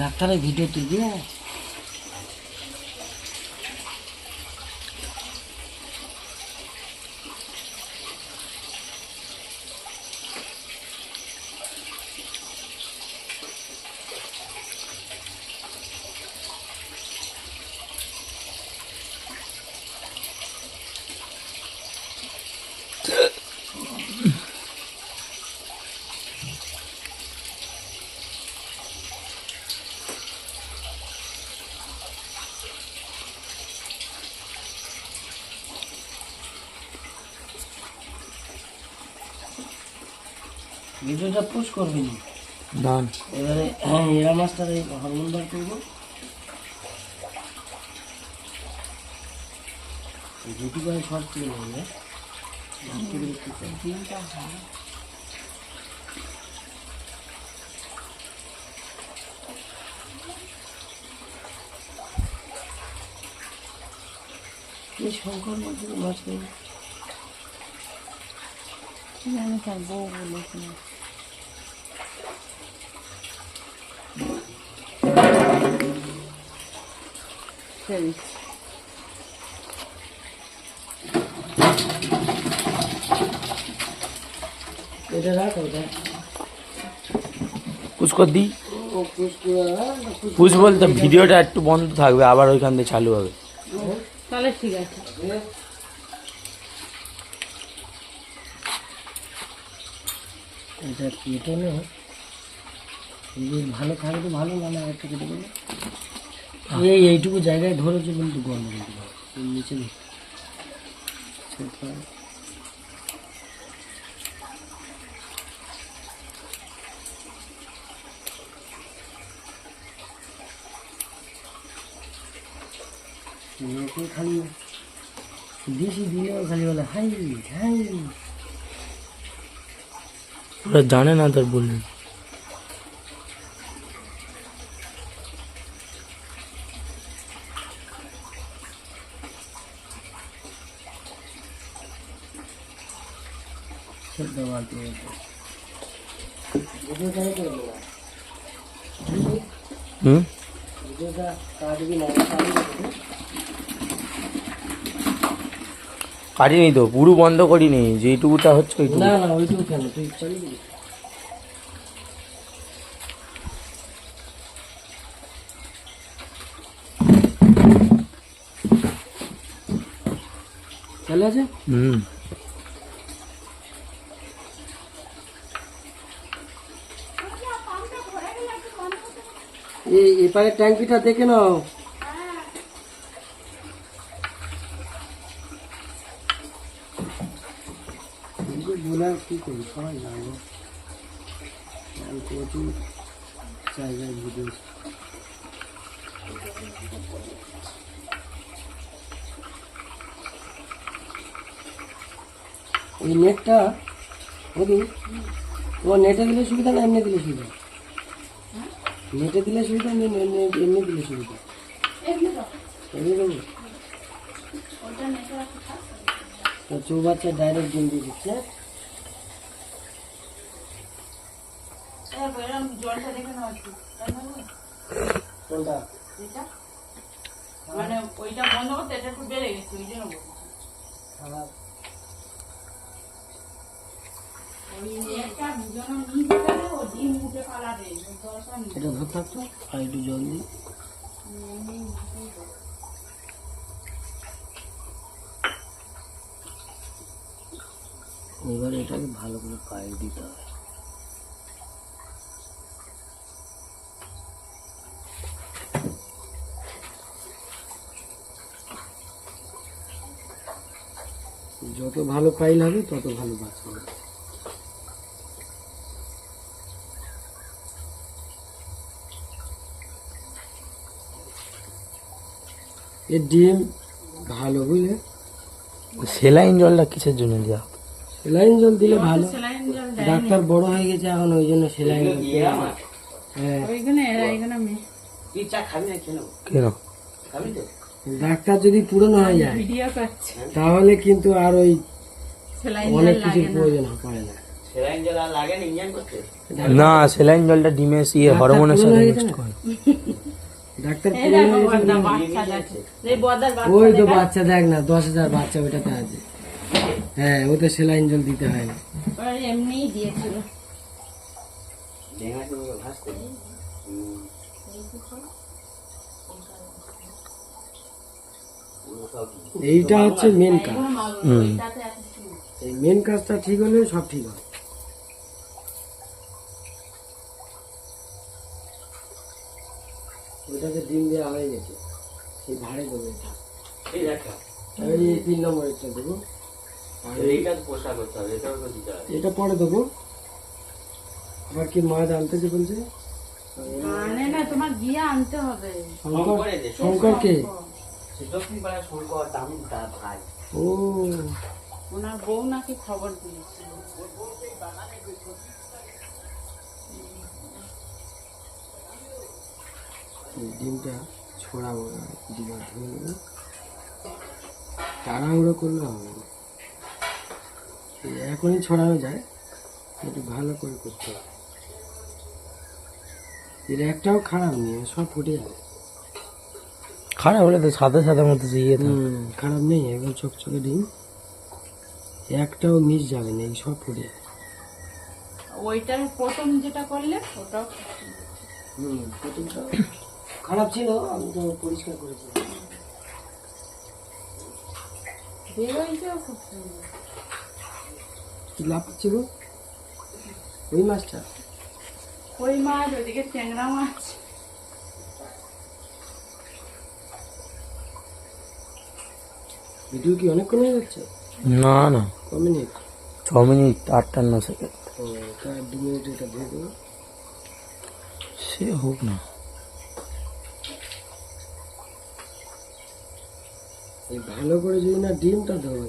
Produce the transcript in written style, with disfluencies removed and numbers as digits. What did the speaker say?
ডাক্তারের ভিডিও তুলবি না? ভিডিওটা পোস্ট করবি না? ডান। এবারে এরা মাস্টার এই হরমোন বার করবো, ইউটিউবে শর্ট করে নেবে। এই শঙ্কর মাছ করবো জানি তার বউ বলেছিল। সরি এটা রাখ, ওটা পুশ কর দি। পুশ বলতে ভিডিওটা একটু বন্ধ থাকবে, আবার ওইখান থেকে চালু হবে। তাহলে ঠিক আছে। এটা কেটে নে, যদি ভালো থাকে তো ভালো, না না একটা কেটে দেবে। এইটুকু জায়গায় ধরেছে কিন্তু গন্ধ কিন্তু নিচে নেই। লোকে খালি বেশি দিলেও খালি বলে হাই হাই। ওরা জানে না তোর বললি। হুম, কাটিনি তো, পুরো বন্ধ করিনি, যেইটুকুটা হচ্ছে ওইটুকু। না না ওইটুকু কেন, তুই চালিয়ে দিবি। চলে আছে। হুম, এই এপারে ট্যাঙ্কিটা দেখে নাও। বলে আর কি করি, সবাই জানবো প্রচুর জায়গায় ভিডিও। এই নেটটা ওদি তোমার নেটে দিলে সুবিধা না এমনি দিলে সুবিধা? নেটে দিলে সুবিধা না এমনি দিলে সুবিধা? এমনি দেবো তো চৌবাচ্চা ডাইরেক্ট ডিম দিয়ে দিচ্ছে। জলটা দেখে নাও একটু। কোনটা? মানে ওইটা বন্ধ করতে এটা একটু বেড়ে গেছে, ওই জন্য বলছি। খারাপ। এটা ধর থাকতো আর একটু জল দিই। এবার এটাকে ভালো করে পায়ে দিতে হবে। যত ভালো পাইল হবে তত ভালো বাস হবে। এর ডিম ভালো, বুঝলে? সেলাইন জলটা কিসের জন্য দেওয়া? সেলাইন জল দিলে ভালো। সেলাইন জল দেয় ডাক্তার বড় হয়ে গেছে এখন, ওই জন্য সেলাইন জল দেয়। হ্যাঁ, ওইখানে এরা এখানে মেয়ে কেন? ডাক্তার যদি পুরনো হয়ে যায় ভিডিও করছে, তাহলে কিন্তু আর ওই সেলাইন অনেক জল কিছু লাগে না। প্রয়োজন পড়ে না। না স্যালাইন জলটা ডিমের হরমোনের সাথে হয়ে গেছে mixed না? করে। ডাক্তার এই দেখো বর্দা বাচ্চা দেখো এই বর্দার বাচ্চা ওই তো বাচ্চা দেখ না 10,000 বাচ্চা ওটাতে আছে। হ্যাঁ ওতে সেলাইন জল দিতে হয় না। ওরা এমনিই দিয়েছিল এইটা হচ্ছে মেন কাজ। হুম। এই মেন কাজটা ঠিক হলে সব ঠিক হয়। ওটাতে ডিম দেওয়া হয়ে গেছে, সেই ভাড়ে দেবো এটা। আমি এই 3 নম্বরেরটা দেবো, আর এটা পরে দেবো। আবার কি মা আনতে বলছে? মানে না তোমার গিয়ে আনতে হবে শঙ্করকে? ও ওনার বউ নাকি খবর দিয়েছে এই ডিমটা ছড়াবো না, ডিমটা ধুয়ে নেবো। তাড়াহুড়ো করলে হবে না, এই এখনই ছড়ানো যায়, একটু ভালো করে করতে হবে। এর একটাও খারাপ নেই, সব ফুটে যাবে। খারাপ হলে তো সাদা সাদা মতো ইয়ে থাকে। খারাপ নেই, একদম চকচকে ডিম, একটাও মিস যাবে না, এই সব ফুটে যাবে। ওইটার প্রথম যেটা করলে ওটাও প্রথমটা খারাপ ছিল, আমি তো পরিষ্কার করেছি। বেরোইছেও খুব সুন্দর কি লাভ ছিল ওই মাছটা? ওই মাছ ওদিকে ট্যাংরা মাছ ভিডিও কি অনেকক্ষণ হয়ে যাচ্ছে? না না, ক মিনিট? 6 minute 58 second. ও তার 2 মিনিট এটা দিয়ে দেবো। সে হোক না। এই ভালো করে যদি না ডিমটা দেবো,